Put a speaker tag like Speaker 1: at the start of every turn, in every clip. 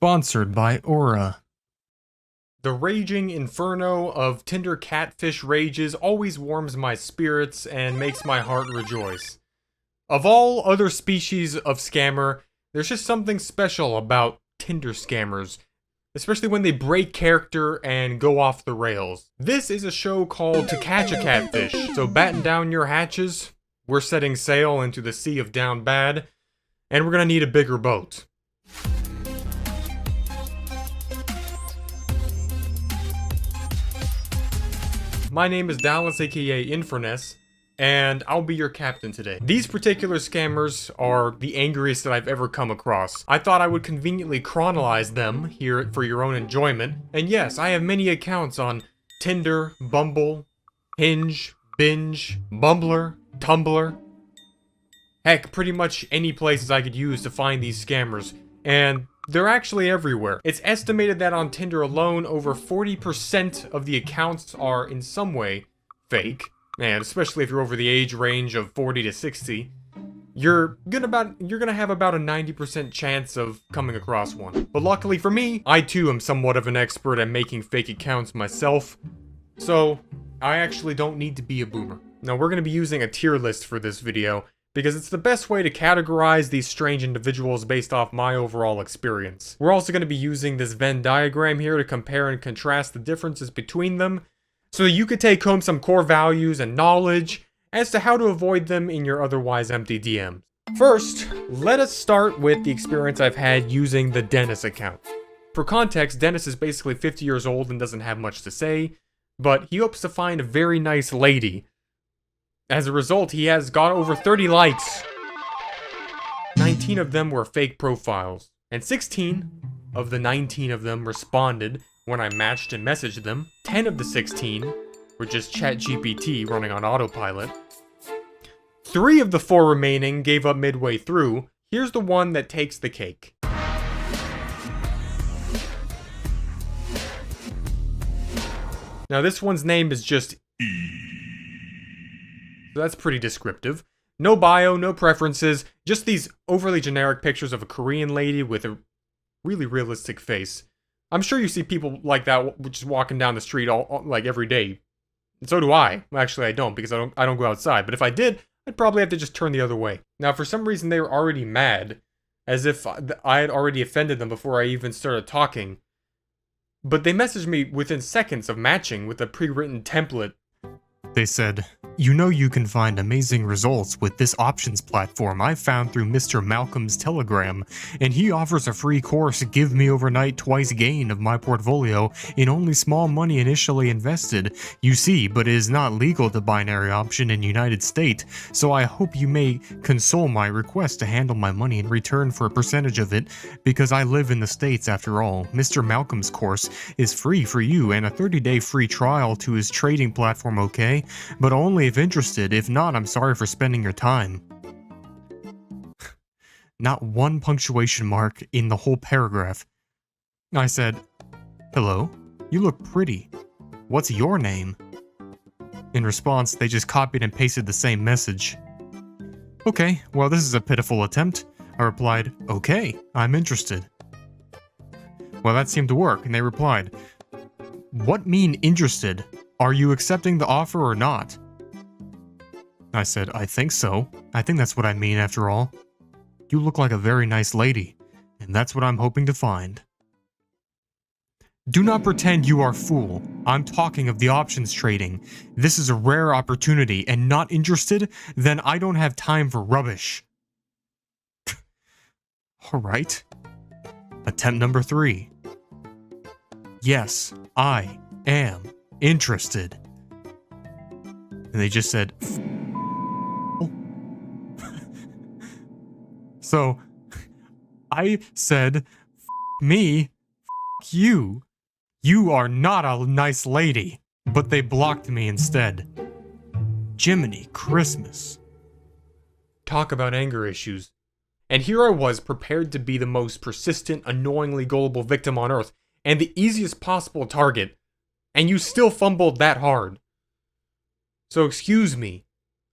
Speaker 1: Sponsored by Aura.
Speaker 2: The raging inferno of Tinder catfish rages always warms my spirits and makes my heart rejoice. Of all other species of scammer, there's just something special about Tinder scammers, especially when they break character and go off the rails. This is a show called To Catch a Catfish, so batten down your hatches, we're setting sail into the sea of down bad, and we're gonna need a bigger boat. My name is Dallas, aka Infurness, and I'll be your captain today. These particular scammers are the angriest that I've ever come across. I thought I would conveniently chronologize them here for your own enjoyment. And yes, I have many accounts on Tinder, Bumble, Hinge, Binge, Bumbler, Tumblr. Heck, pretty much any places I could use to find these scammers. And they're actually everywhere. It's estimated that on Tinder alone, over 40% of the accounts are in some way fake. And especially if you're over the age range of 40 to 60, you're gonna have about a 90% chance of coming across one. But luckily for me, I too am somewhat of an expert at making fake accounts myself, so I actually don't need to be a boomer. Now we're gonna be using a tier list for this video, because it's the best way to categorize these strange individuals based off my overall experience. We're also going to be using this Venn diagram here to compare and contrast the differences between them, so that you could take home some core values and knowledge as to how to avoid them in your otherwise empty DMs. First, let us start with the experience I've had using the Dennis account. For context, Dennis is basically 50 years old and doesn't have much to say, but he hopes to find a very nice lady. As a result, he has got over 30 likes. 19 of them were fake profiles, and 16 of the 19 of them responded when I matched and messaged them. 10 of the 16 were just ChatGPT running on autopilot. 3 of the 4 remaining gave up midway through. Here's the one that takes the cake. Now this one's name is just So that's pretty descriptive. No bio, no preferences, just these overly generic pictures of a Korean lady with a really realistic face. I'm sure you see people like that just walking down the street like every day. And so do I. Well, actually, I don't, because I don't go outside. But if I did, I'd probably have to just turn the other way. Now, for some reason, they were already mad, as if I had already offended them before I even started talking. But they messaged me within seconds of matching with a pre-written template.
Speaker 1: They said, "You know you can find amazing results with this options platform I found through Mr. Malcolm's Telegram, and he offers a free course, Give Me Overnight Twice Gain of my portfolio in only small money initially invested. You see, but it is not legal to binary option in United States, so I hope you may console my request to handle my money in return for a percentage of it, because I live in the States after all. Mr. Malcolm's course is free for you and a 30-day free trial to his trading platform, okay? But only if interested. If not, I'm sorry for spending your time." Not one punctuation mark in the whole paragraph. I said, "Hello, you look pretty. What's your name?" In response, they just copied and pasted the same message. "Okay, well this is a pitiful attempt." I replied, "Okay, I'm interested." Well, that seemed to work, and they replied, "What mean interested? Are you accepting the offer or not?" I said, "I think so. I think that's what I mean after all. You look like a very nice lady, and that's what I'm hoping to find." Do not pretend you are fool. I'm talking of the options trading. This is a rare opportunity, and not interested? Then I don't have time for rubbish. Alright. Attempt number 3. Yes, I am interested. And they just said, So, I said, me, you. You are not a nice lady. But they blocked me instead. Jiminy Christmas.
Speaker 2: Talk about anger issues. And here I was, prepared to be the most persistent, annoyingly gullible victim on earth, and the easiest possible target, and you still fumbled that hard. So excuse me,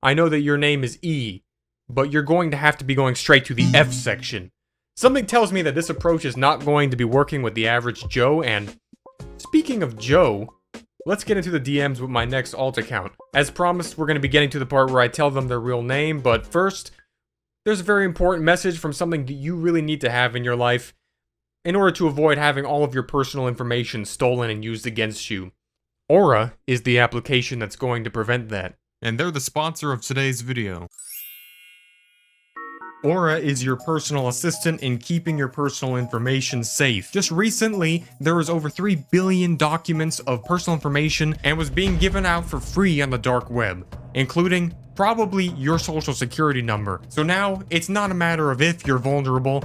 Speaker 2: I know that your name is E, but you're going to have to be going straight to the F section. Something tells me that this approach is not going to be working with the average Joe, and speaking of Joe, let's get into the DMs with my next alt account. As promised, we're going to be getting to the part where I tell them their real name, but first, there's a very important message from something that you really need to have in your life in order to avoid having all of your personal information stolen and used against you. Aura is the application that's going to prevent that.
Speaker 1: And they're the sponsor of today's video.
Speaker 2: Aura is your personal assistant in keeping your personal information safe. Just recently, there was over 3 billion documents of personal information and was being given out for free on the dark web, including probably your social security number. So now, it's not a matter of if you're vulnerable,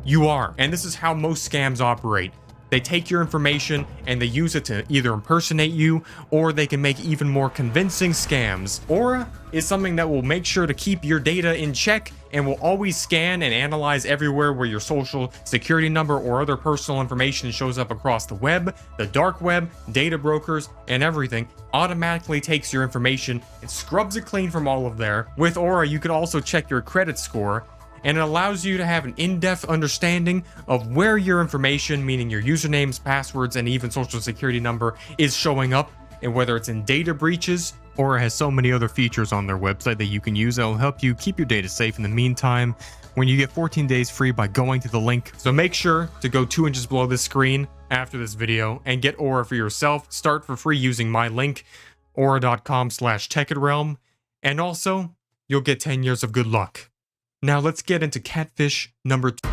Speaker 2: you are. And this is how most scams operate. They take your information and they use it to either impersonate you, or they can make even more convincing scams. Aura is something that will make sure to keep your data in check and will always scan and analyze everywhere where your social security number or other personal information shows up across the web, the dark web, data brokers, and everything. Automatically takes your information and scrubs it clean from all of there. With Aura, you can also check your credit score, and it allows you to have an in-depth understanding of where your information, meaning your usernames, passwords, and even social security number, is showing up, and whether it's in data breaches.
Speaker 1: Aura has so many other features on their website that you can use that will help you keep your data safe in the meantime, when you get 14 days free by going to the link.
Speaker 2: So make sure to go 2 inches below this screen after this video and get Aura for yourself. Start for free using my link, aura.com/Thetekkitrealm, and also, you'll get 10 years of good luck. Now let's get into catfish number 2.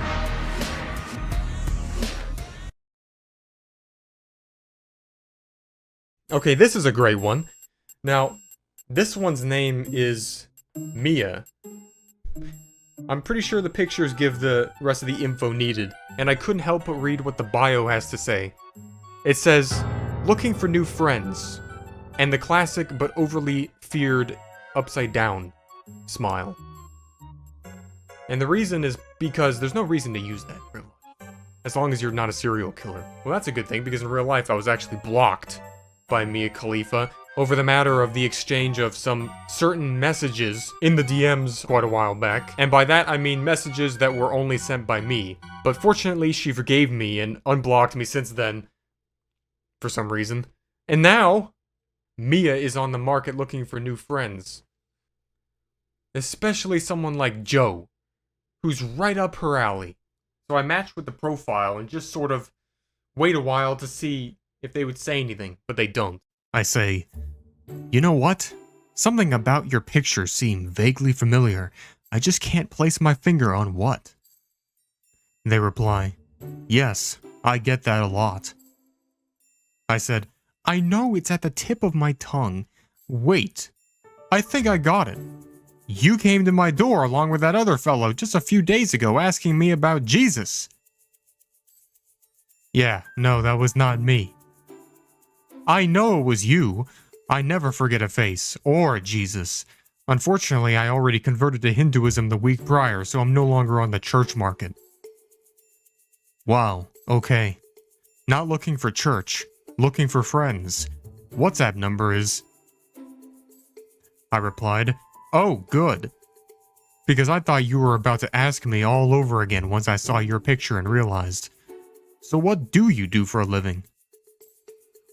Speaker 2: Okay, this is a great one. Now, this one's name is Mia. I'm pretty sure the pictures give the rest of the info needed, and I couldn't help but read what the bio has to say. It says, looking for new friends, and the classic but overly feared upside down smile. And the reason is because there's no reason to use that in real life, as long as you're not a serial killer. Well, that's a good thing, because in real life I was actually blocked by Mia Khalifa over the matter of the exchange of some certain messages in the DMs quite a while back. And by that I mean messages that were only sent by me. But fortunately she forgave me and unblocked me since then, for some reason. And now, Mia is on the market looking for new friends. Especially someone like Joe, who's right up her alley. So I matched with the profile and just sort of wait a while to see if they would say anything, but they don't.
Speaker 1: I say, you know what? Something about your pictures seem vaguely familiar. I just can't place my finger on what. They reply, yes, I get that a lot. I said, I know it's at the tip of my tongue. Wait, I think I got it. You came to my door along with that other fellow just a few days ago asking me about Jesus. Yeah, no, that was not me. I know it was you. I never forget a face, or Jesus. Unfortunately, I already converted to Hinduism the week prior, so I'm no longer on the church market. Wow, okay. Not looking for church, looking for friends. WhatsApp number is... I replied, oh, good. Because I thought you were about to ask me all over again once I saw your picture and realized. So what do you do for a living?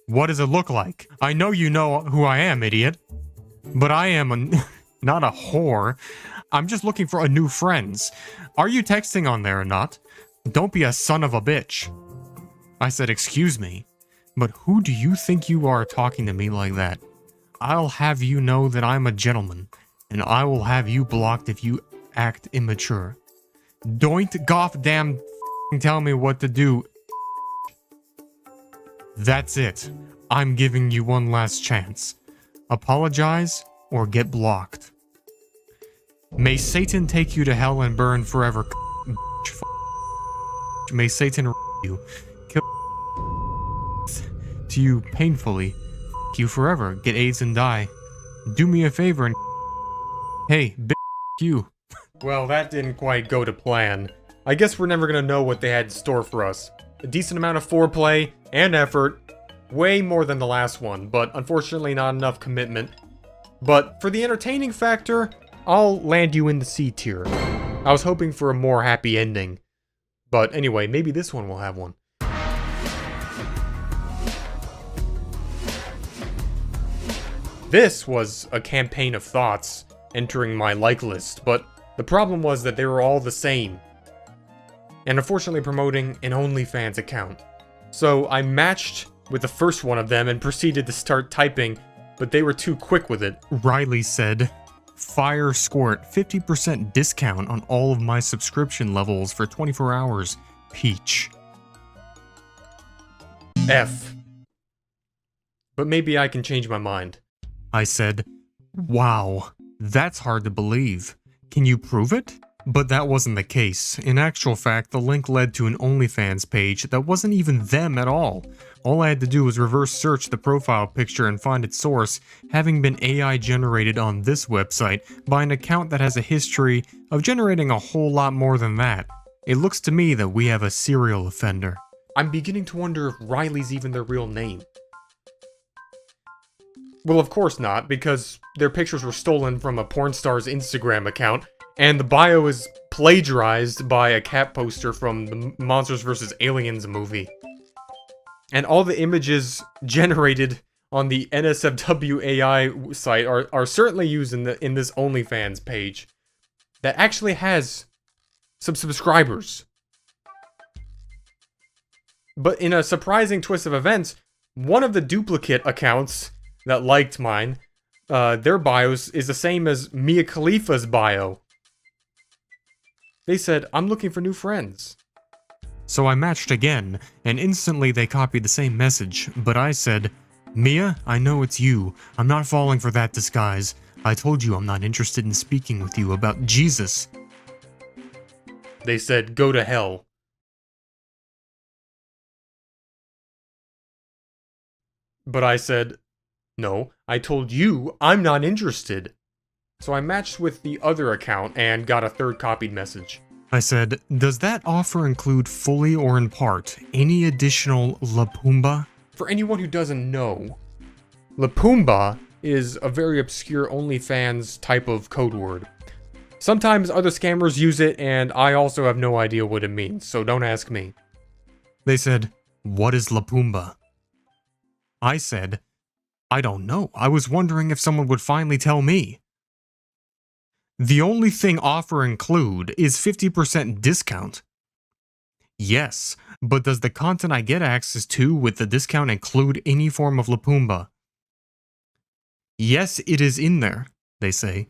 Speaker 1: What does it look like? I know you know who I am, idiot. But I am not a whore. I'm just looking for a new friends. Are you texting on there or not? Don't be a son of a bitch. I said, excuse me, but who do you think you are talking to me like that? I'll have you know that I'm a gentleman, and I will have you blocked if you act immature. Don't goddamn tell me what to do. That's it. I'm giving you one last chance. Apologize or get blocked. May Satan take you to hell and burn forever. May Satan you. Kill to you painfully. You forever. Get AIDS and die. Do me a favor and hey, you.
Speaker 2: Well, that didn't quite go to plan. I guess we're never gonna know what they had in store for us. A decent amount of foreplay and effort. Way more than the last one, but unfortunately not enough commitment. But for the entertaining factor, I'll land you in the C tier. I was hoping for a more happy ending. But anyway, maybe this one will have one. This was a campaign of thoughts entering my like list, but the problem was that they were all the same. And unfortunately promoting an OnlyFans account. So I matched with the first one of them and proceeded to start typing, but they were too quick with it.
Speaker 1: Riley said, "Fire Squirt, 50% discount on all of my subscription levels for 24 hours. Peach."
Speaker 2: F. But maybe I can change my mind.
Speaker 1: I said, "Wow, that's hard to believe. Can you prove it?" But that wasn't the case. In actual fact, the link led to an OnlyFans page that wasn't even them at all. All I had to do was reverse search the profile picture and find its source, having been AI generated on this website by an account that has a history of generating a whole lot more than that. It looks to me that we have a serial offender.
Speaker 2: I'm beginning to wonder if Riley's even their real name. Well, of course not, because their pictures were stolen from a porn star's Instagram account, and the bio is plagiarized by a cat poster from the Monsters vs. Aliens movie. And all the images generated on the NSFW AI site are certainly used in this OnlyFans page that actually has some subscribers. But in a surprising twist of events, one of the duplicate accounts that liked mine, their bios is the same as Mia Khalifa's bio. They said, "I'm looking for new friends."
Speaker 1: So I matched again, and instantly they copied the same message, but I said, "Mia, I know it's you. I'm not falling for that disguise. I told you I'm not interested in speaking with you about Jesus."
Speaker 2: They said, "Go to hell." But I said, "No, I told you I'm not interested." So I matched with the other account and got a third copied message.
Speaker 1: I said, "Does that offer include fully or in part any additional Lapumba?"
Speaker 2: For anyone who doesn't know, Lapumba is a very obscure OnlyFans type of code word. Sometimes other scammers use it, and I also have no idea what it means, so don't ask me.
Speaker 1: They said, "What is Lapumba?" I said, "I don't know. I was wondering if someone would finally tell me." "The only thing offer include is 50% discount." Yes, but does the content I get access to with the discount include any form of Lapumba? Yes, it is in there, they say.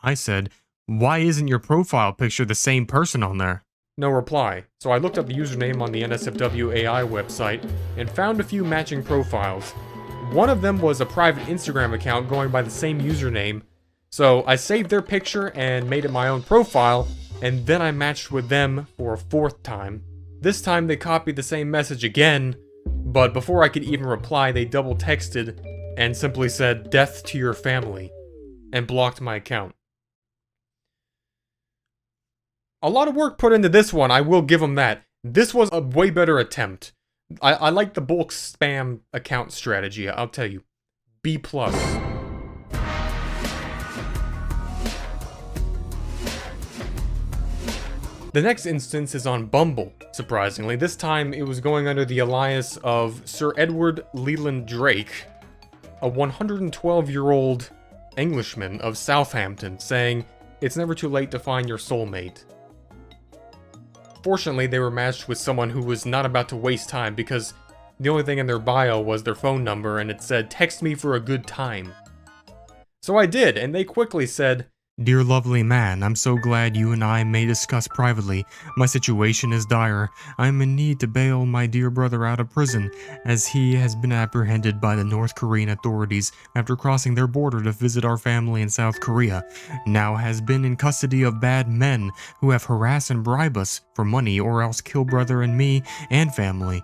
Speaker 1: I said, "Why isn't your profile picture the same person on there?"
Speaker 2: No reply, so I looked up the username on the NSFW AI website and found a few matching profiles. One of them was a private Instagram account going by the same username, so I saved their picture and made it my own profile, and then I matched with them for a fourth time. This time they copied the same message again, but before I could even reply, they double texted and simply said, "Death to your family," and blocked my account. A lot of work put into this one, I will give them that. This was a way better attempt. I like the bulk spam account strategy, I'll tell you. B+. The next instance is on Bumble, surprisingly. This time it was going under the alias of Sir Edward Leland Drake, a 112-year-old Englishman of Southampton, saying, "It's never too late to find your soulmate." Fortunately, they were matched with someone who was not about to waste time because the only thing in their bio was their phone number and it said, "Text me for a good time." So I did, and they quickly said,
Speaker 1: "Dear lovely man, I'm so glad you and I may discuss privately. My situation is dire. I am in need to bail my dear brother out of prison, as he has been apprehended by the North Korean authorities after crossing their border to visit our family in South Korea. Now has been in custody of bad men who have harassed and bribed us for money or else kill brother and me and family."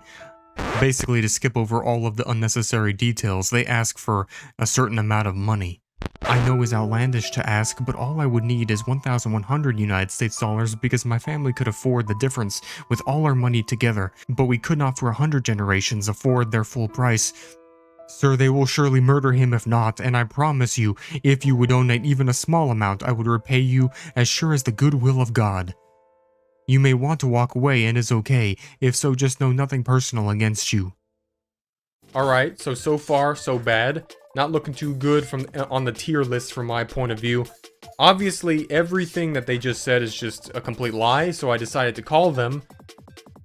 Speaker 1: Basically, to skip over all of the unnecessary details, they ask for a certain amount of money. I know is outlandish to ask, but all I would need is 1,100 United States dollars because my family could afford the difference with all our money together, but we could not for 100 generations afford their full price. Sir, they will surely murder him if not, and I promise you, if you would donate even a small amount, I would repay you as sure as the goodwill of God. You may want to walk away and is okay. If so, just know nothing personal against you.
Speaker 2: Alright, so far, so bad. Not looking too good on the tier list from my point of view. Obviously, everything that they just said is just a complete lie, so I decided to call them.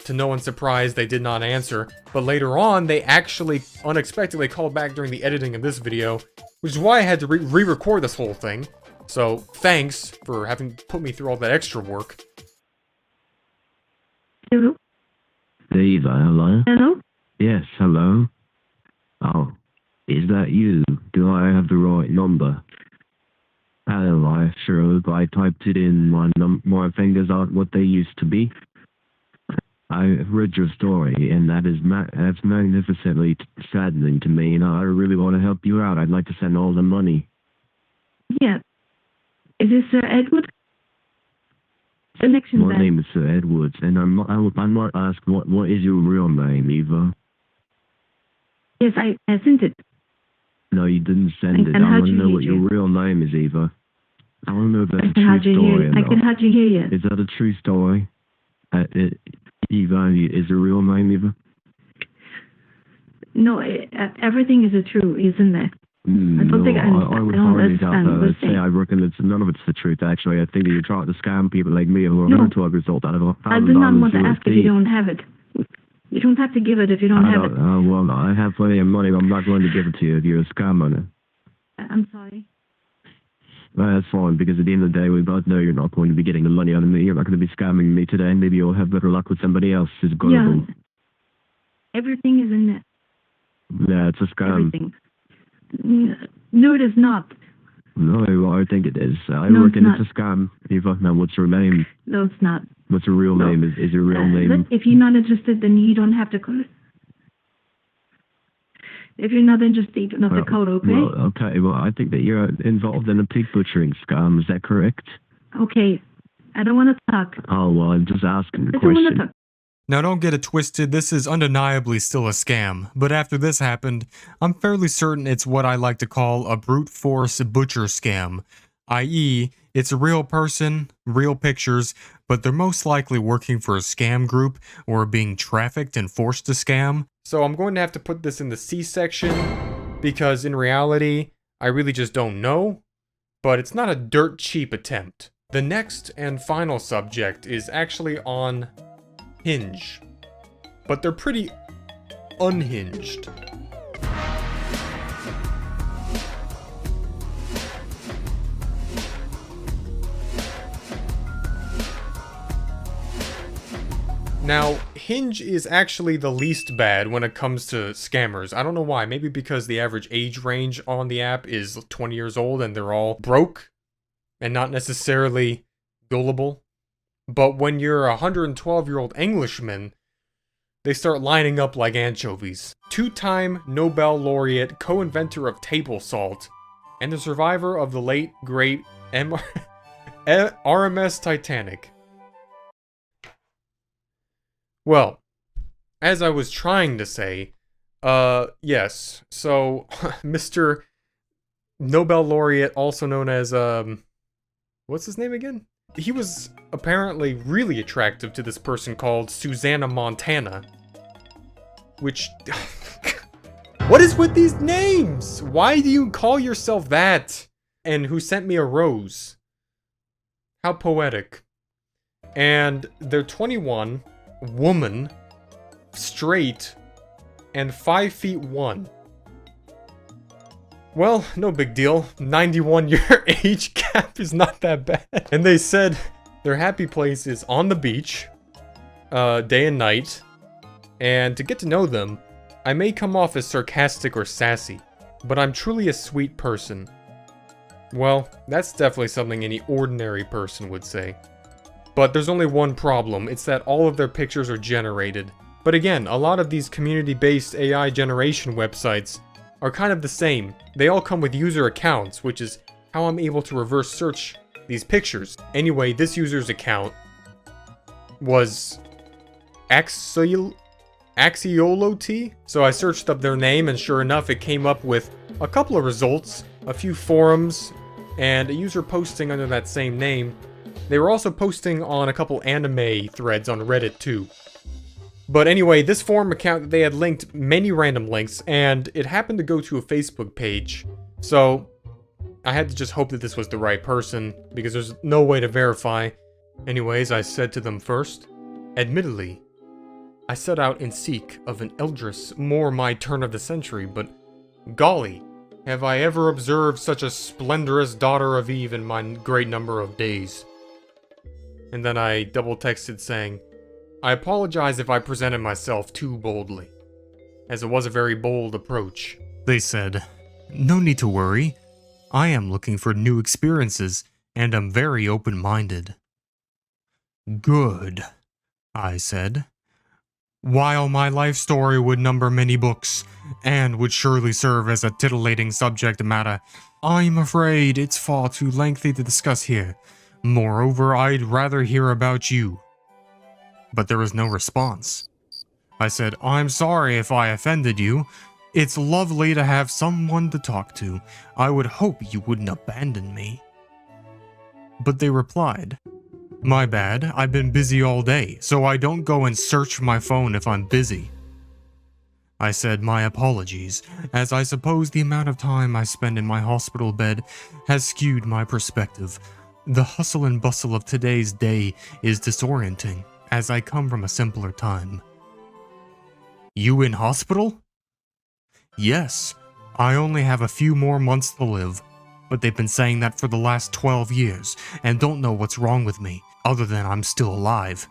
Speaker 2: To no one's surprise, they did not answer. But later on, they actually unexpectedly called back during the editing of this video, which is why I had to re-record this whole thing. So, thanks for having put me through all that extra work.
Speaker 3: Hello?
Speaker 4: Eva, hello?
Speaker 3: Hello?
Speaker 4: Yes, hello? Oh, is that you? Do I have the right number? Hello, I sure hope I typed it in. My fingers aren't what they used to be. I read your story, and that's magnificently saddening to me, and I really want to help you out. I'd like to send all the money.
Speaker 3: Yeah. Is this Sir Edward? Selection
Speaker 4: My
Speaker 3: band.
Speaker 4: name is Sir Edwards, and I might ask, what is your real name, Eva?
Speaker 3: Yes, I sent it.
Speaker 4: No, you didn't send it. I want to know what your real name is, Eva. I want to know if that's a true story.
Speaker 3: I can hardly hear you.
Speaker 4: Is that a true story? Eva, is it a real name, Eva?
Speaker 3: No, everything is true, isn't it?
Speaker 4: I
Speaker 3: don't think I
Speaker 4: would
Speaker 3: don't
Speaker 4: hardly doubt
Speaker 3: understand
Speaker 4: that. I'd say I reckon none of it's the truth, actually. I think that you're trying to scam people like me who are
Speaker 3: No.
Speaker 4: 12 years old out of
Speaker 3: I do not want to ask if you don't have it. You don't have to give it if you don't have it.
Speaker 4: Well, I have plenty of money, but I'm not going to give it to you if you're a scam on it.
Speaker 3: I'm sorry.
Speaker 4: Well, that's fine, because at the end of the day, we both know you're not going to be getting the money out of me. You're not going to be scamming me today. Maybe you'll have better luck with somebody else who's gullible.
Speaker 3: Yeah. Everything is in there.
Speaker 4: Yeah, it's a scam.
Speaker 3: Everything. No, it is not.
Speaker 4: No, I think it is. I
Speaker 3: No,
Speaker 4: reckon
Speaker 3: it's
Speaker 4: it's a scam. Eva, now what's your name?
Speaker 3: No, it's not.
Speaker 4: What's your real name? Is your real name?
Speaker 3: If you're not interested, then you don't have to call it. If you're not interested, you don't have to call, okay?
Speaker 4: Well, okay, well, I think that you're involved in a pig butchering scam. Is that correct?
Speaker 3: Okay. I don't want to talk.
Speaker 4: Oh, well, I'm just asking the
Speaker 3: I don't want to
Speaker 4: question.
Speaker 3: talk.
Speaker 1: Now don't get it twisted, this is undeniably still a scam, but after this happened, I'm fairly certain it's what I like to call a brute force butcher scam, i.e., it's a real person, real pictures, but they're most likely working for a scam group or being trafficked and forced to scam.
Speaker 2: So I'm going to have to put this in the C section, because in reality, I really just don't know, but it's not a dirt cheap attempt. The next and final subject is actually on Hinge, but they're pretty unhinged. Now, Hinge is actually the least bad when it comes to scammers. I don't know why, maybe because the average age range on the app is 20 years old and they're all broke and not necessarily gullible. But when you're a 112-year-old Englishman, they start lining up like anchovies. Two-time Nobel laureate, co-inventor of table salt, and the survivor of the late, great RMS Titanic. Well, as I was trying to say, yes, so, Mr. Nobel laureate, also known as, what's his name again? He was apparently really attractive to this person called Susanna Montana. Which... What is with these names? Why do you call yourself that? And who sent me a rose. How poetic. And they're 21, woman, straight, and 5'1". Well, no big deal. 91-year age gap is not that bad. And they said their happy place is on the beach, day and night. And to get to know them, I may come off as sarcastic or sassy, but I'm truly a sweet person. Well, that's definitely something any ordinary person would say. But there's only one problem, it's that all of their pictures are generated. But again, a lot of these community-based AI generation websites are kind of the same. They all come with user accounts, which is how I'm able to reverse search these pictures. Anyway, this user's account was Axiolot, so I searched up their name and sure enough it came up with a couple of results, a few forums, and a user posting under that same name. They were also posting on a couple anime threads on Reddit too. But anyway, this forum account, they had linked many random links, and it happened to go to a Facebook page. So, I had to just hope that this was the right person, because there's no way to verify. Anyways, I said to them first, admittedly, I set out in seek of an eldress more my turn of the century, but golly, have I ever observed such a splendorous daughter of Eve in my great number of days. And then I double texted saying, I apologize if I presented myself too boldly, as it was a very bold approach.
Speaker 1: They said, no need to worry. I am looking for new experiences, and am very open-minded. Good, I said. While my life story would number many books, and would surely serve as a titillating subject matter, I'm afraid it's far too lengthy to discuss here. Moreover, I'd rather hear about you. But there was no response. I said, I'm sorry if I offended you. It's lovely to have someone to talk to. I would hope you wouldn't abandon me. But they replied, my bad, I've been busy all day, so I don't go and search my phone if I'm busy. I said my apologies, as I suppose the amount of time I spend in my hospital bed has skewed my perspective. The hustle and bustle of today's day is disorienting, as I come from a simpler time. You in hospital? Yes, I only have a few more months to live, but they've been saying that for the last 12 years, and don't know what's wrong with me, other than I'm still alive.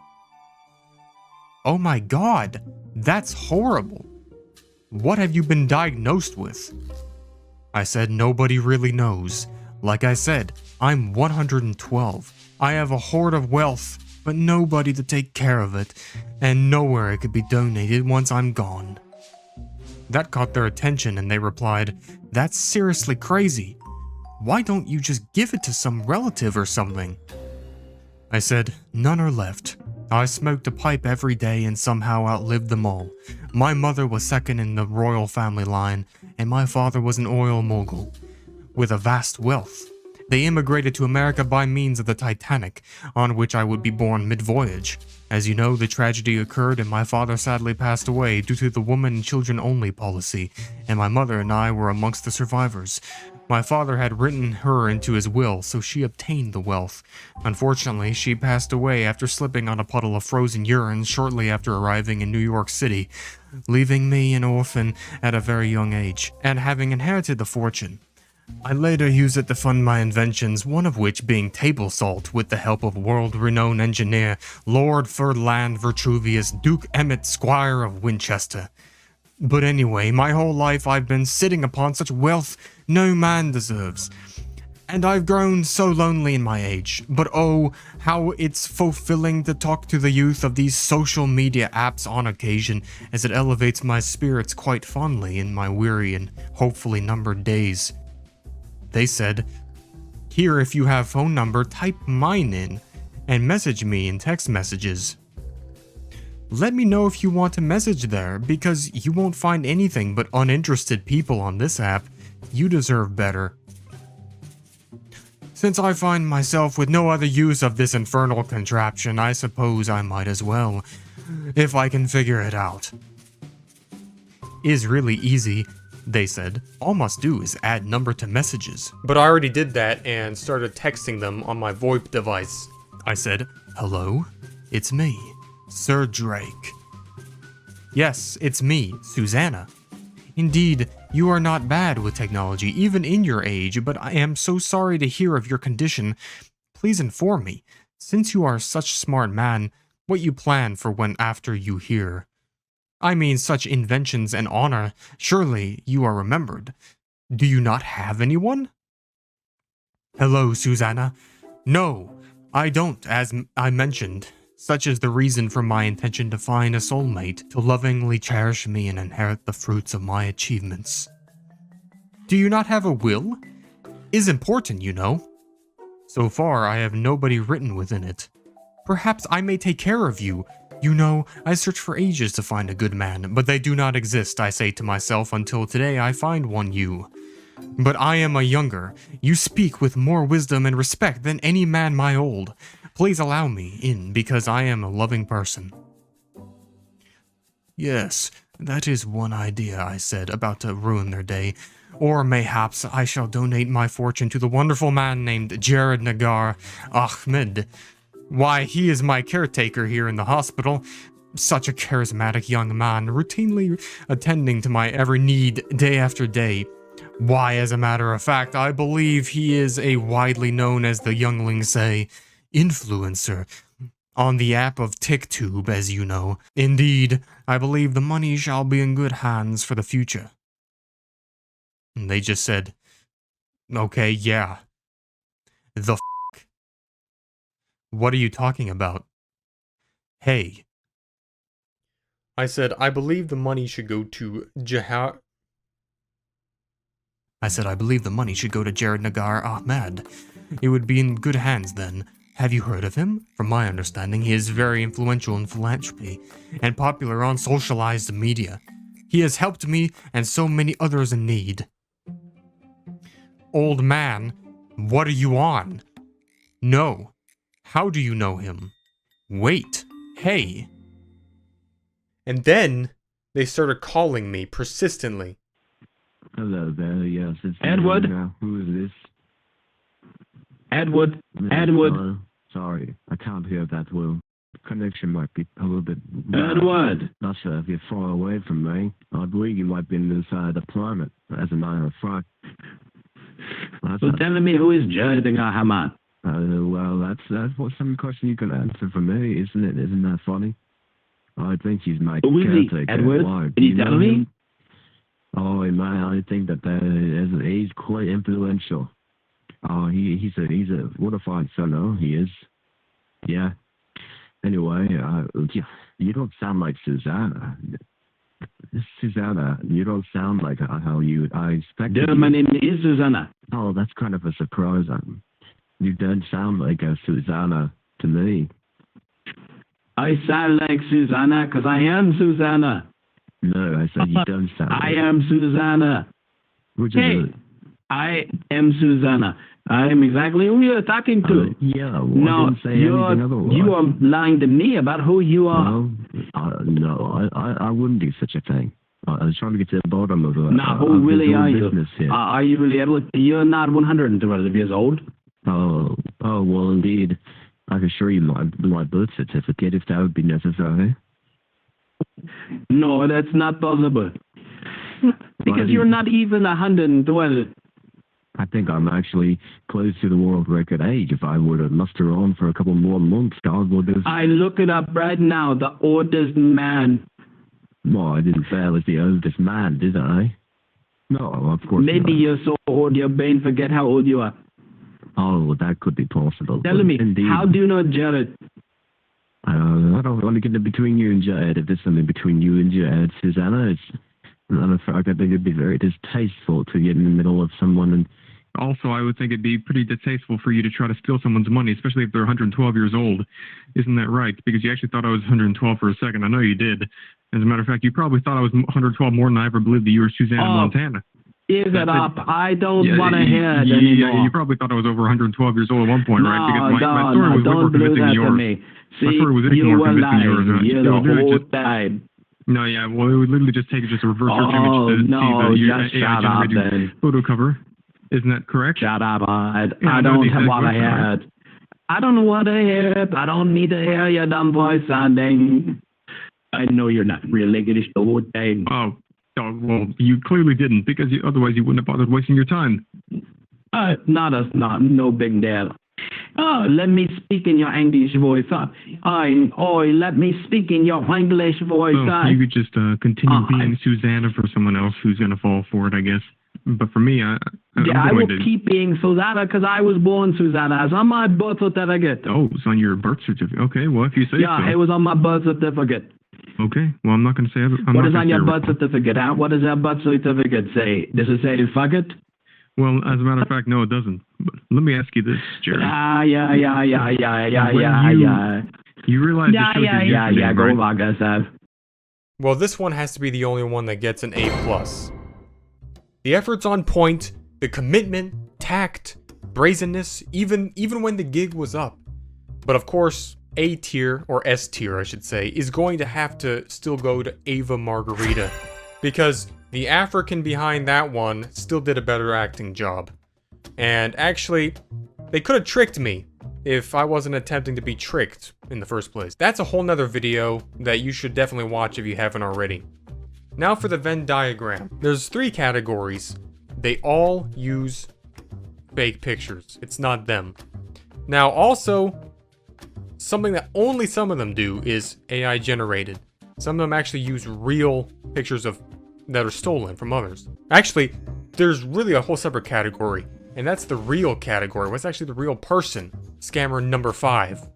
Speaker 1: Oh my god, that's horrible. What have you been diagnosed with? I said nobody really knows. Like I said, I'm 112. I have a hoard of wealth, but nobody to take care of it, and nowhere it could be donated once I'm gone. That caught their attention and they replied, that's seriously crazy. Why don't you just give it to some relative or something? I said, none are left. I smoked a pipe every day and somehow outlived them all. My mother was second in the royal family line, and my father was an oil mogul, with a vast wealth. They immigrated to America by means of the Titanic, on which I would be born mid-voyage. As you know, the tragedy occurred and my father sadly passed away due to the woman and children only policy, and my mother and I were amongst the survivors. My father had written her into his will, so she obtained the wealth. Unfortunately, she passed away after slipping on a puddle of frozen urine shortly after arriving in New York City, leaving me an orphan at a very young age, and having inherited the fortune. I later used it to fund my inventions, one of which being table salt with the help of world-renowned engineer Lord Ferdinand Vitruvius Duke Emmett Squire of Winchester. But anyway, my whole life I've been sitting upon such wealth no man deserves. And I've grown so lonely in my age, but oh, how it's fulfilling to talk to the youth of these social media apps on occasion, as it elevates my spirits quite fondly in my weary and hopefully numbered days. They said, here if you have phone number, type mine in, and message me in text messages. Let me know if you want to message there, because you won't find anything but uninterested people on this app. You deserve better. Since I find myself with no other use of this infernal contraption, I suppose I might as well, if I can figure it out. Is really easy, they said. All must do is add number to messages.
Speaker 2: But I already did that and started texting them on my VoIP device.
Speaker 1: I said, hello, it's me, Sir Drake. Yes, it's me, Susanna. Indeed, you are not bad with technology, even in your age, but I am so sorry to hear of your condition. Please inform me, since you are such a smart man, what you plan for when after you hear. I mean, such inventions and honor, surely you are remembered. Do you not have anyone? Hello, Susanna. No, I don't, as I mentioned. Such is the reason for my intention to find a soulmate to lovingly cherish me and inherit the fruits of my achievements. Do you not have a will? Is important, you know. So far, I have nobody written within it. Perhaps I may take care of you. You know, I searched for ages to find a good man, but they do not exist, I say to myself, until today I find one you. But I am a younger. You speak with more wisdom and respect than any man my old. Please allow me in, because I am a loving person. Yes, that is one idea, I said, about to ruin their day. Or mayhaps I shall donate my fortune to the wonderful man named Jared Nagar Ahmed. Why, he is my caretaker here in the hospital. Such a charismatic young man, routinely attending to my every need day after day. Why, as a matter of fact, I believe he is a widely known, as the younglings say, influencer on the app of TikTok, as you know. Indeed, I believe the money shall be in good hands for the future. And they just said, okay, yeah. The f***? What are you talking about? Hey.
Speaker 2: I said, I believe the money should go to
Speaker 1: I believe the money should go to Jared Nagar Ahmed. It would be in good hands then. Have you heard of him? From my understanding, he is very influential in philanthropy and popular on socialized media. He has helped me and so many others in need. Old man, what are you on? No. How do you know him? Wait. Hey.
Speaker 2: And then they started calling me persistently.
Speaker 4: Hello there, yes, it's
Speaker 5: Edward?
Speaker 4: Who is this?
Speaker 5: Edward.
Speaker 4: Sorry, I can't hear that well. Connection might be a little bit...
Speaker 5: Edward.
Speaker 4: Not sure if you're far away from me. I believe you might be inside the planet, as a matter of fact.
Speaker 5: So telling me who is Jared Ahmed?
Speaker 4: Well, that's what some question you can answer for me, isn't it? Isn't that funny? I think he's my
Speaker 5: Who is he,
Speaker 4: caretaker.
Speaker 5: Edward?
Speaker 4: Why,
Speaker 5: Can you tell me?
Speaker 4: him? Oh, man, I think that he's quite influential. Oh, he's a what a fine fellow he is. Yeah. Anyway, you don't sound like Susanna. Susanna, you don't sound like how I expected.
Speaker 5: My name is Susanna.
Speaker 4: Oh, that's kind of a surprise. You don't sound like a Susanna to me.
Speaker 5: I sound like Susanna because I am Susanna.
Speaker 4: No, I said you don't sound like...
Speaker 5: I am Susanna. Hey, I am Susanna. I am exactly who you're talking to.
Speaker 4: Yeah, well,
Speaker 5: no,
Speaker 4: I didn't say anything otherwise.
Speaker 5: You are lying to me about who you are.
Speaker 4: No, I wouldn't do such a thing. I was trying to get to the bottom of
Speaker 5: who really are you?
Speaker 4: Here.
Speaker 5: Are you really able to, you're not 112 years old?
Speaker 4: Oh, well, indeed. I can show you my birth certificate if that would be necessary.
Speaker 5: No, that's not possible. Because you're not even 112.
Speaker 4: I think I'm actually close to the world record age. If I were to muster on for a couple more months, God would have...
Speaker 5: I look it up right now, the oldest man.
Speaker 4: Well, I didn't say I was the oldest man, did I? No, of course
Speaker 5: Maybe
Speaker 4: not.
Speaker 5: you're so old your brain forget how old you are.
Speaker 4: Oh, that could be possible.
Speaker 5: Tell me,
Speaker 4: indeed,
Speaker 5: how do you know Jared?
Speaker 4: I don't want to get it between you and Jared. If there's something between you and Jared, Susanna, it's... I think it'd be very distasteful to get in the middle of someone and...
Speaker 6: Also, I would think it'd be pretty distasteful for you to try to steal someone's money, especially if they're 112 years old. Isn't that right? Because you actually thought I was 112 for a second. I know you did. As a matter of fact, you probably thought I was 112 more than I ever believed that you were Susanna Montana.
Speaker 5: Give it up. I don't want to hear it anymore.
Speaker 6: Yeah, you probably thought I was over 112 years old at one point, right? Because my story was
Speaker 5: don't
Speaker 6: over
Speaker 5: do
Speaker 6: convincing
Speaker 5: that
Speaker 6: yours.
Speaker 5: to me. See,
Speaker 6: My story was
Speaker 5: you
Speaker 6: more
Speaker 5: were
Speaker 6: convincing yours.
Speaker 5: lying. You the whole time.
Speaker 6: No, yeah, well, it would literally just take just a reverse search image to see the
Speaker 5: just shut up then.
Speaker 6: Photo cover. Isn't that correct?
Speaker 5: Shut up. I don't want to hear it. I don't want to hear it. I don't need to hear your dumb voice sounding. I know you're not really English the whole time.
Speaker 6: Oh, well, you clearly didn't, because otherwise you wouldn't have bothered wasting your time.
Speaker 5: No big deal. Oh, let me speak in your English voice. Let me speak in your English voice.
Speaker 6: You could just continue being Susanna for someone else who's going to fall for it, I guess. But for me, I
Speaker 5: will keep being Susanna because I was born Susanna. It's on my birth certificate.
Speaker 6: Oh, it's on your birth certificate. Okay, well, if you say so.
Speaker 5: Yeah, it was on my birth certificate.
Speaker 6: Okay, well, I'm not going to say...
Speaker 5: What is on your birth certificate? What does your birth certificate say? Does it say fuck it?
Speaker 6: Well, as a matter of fact, no, it doesn't. But let me ask you this, Jerry.
Speaker 5: Yeah.
Speaker 6: You realize this show's your username,
Speaker 5: Go
Speaker 6: right?
Speaker 5: log yourself.
Speaker 2: Well, this one has to be the only one that gets an A+. The effort's on point, the commitment, tact, brazenness, even when the gig was up. But of course, A tier, or S tier I should say, is going to have to still go to Ava Margarita. Because the African behind that one still did a better acting job. And actually, they could have tricked me if I wasn't attempting to be tricked in the first place. That's a whole nother video that you should definitely watch if you haven't already. Now for the Venn diagram. There's 3 categories. They all use fake pictures. It's not them. Now also, something that only some of them do is AI generated. Some of them actually use real pictures that are stolen from others. Actually, there's really a whole separate category, and that's the real category. What's actually the real person? Scammer number 5.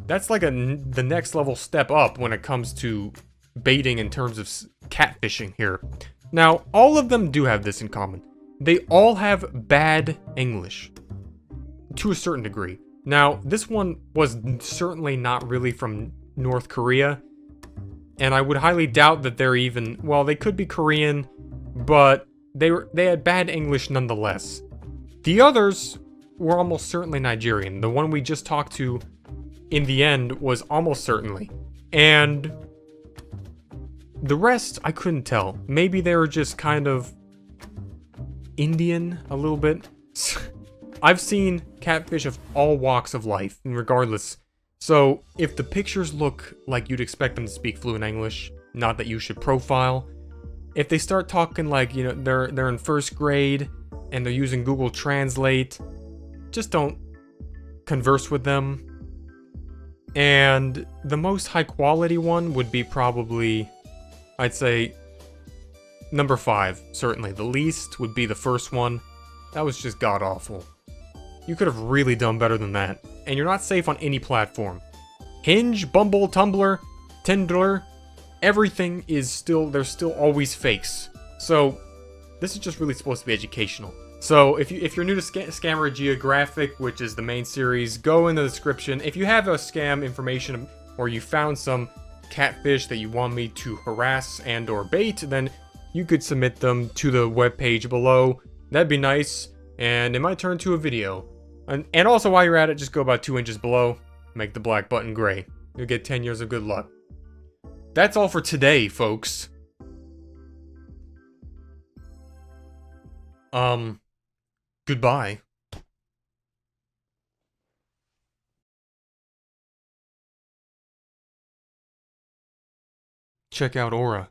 Speaker 2: That's like the next level step up when it comes to baiting in terms of catfishing here. Now, all of them do have this in common. They all have bad English. To a certain degree. Now, this one was certainly not really from North Korea. And I would highly doubt that they're even... Well, they could be Korean, but they had bad English nonetheless. The others were almost certainly Nigerian. The one we just talked to in the end was almost certainly. And the rest, I couldn't tell. Maybe they were just kind of Indian a little bit. I've seen catfish of all walks of life, regardless. So, if the pictures look like you'd expect them to speak fluent English, not that you should profile. If they start talking like, you know, they're in first grade and they're using Google Translate, just don't converse with them. And the most high quality one would be probably, I'd say, number 5, certainly. The least would be the first one. That was just god-awful. You could have really done better than that. And you're not safe on any platform. Hinge, Bumble, Tumblr, Tinder, everything is still, there's still always fakes. So, this is just really supposed to be educational. So, if you're new to Scammer Geographic, which is the main series, go in the description. If you have a scam information or you found some catfish that you want me to harass and or bait, then you could submit them to the webpage below. That'd be nice, and it might turn to a video. And also, while you're at it, just go about 2 inches below, make the black button gray. You'll get 10 years of good luck. That's all for today, folks. Goodbye. Check out Aura.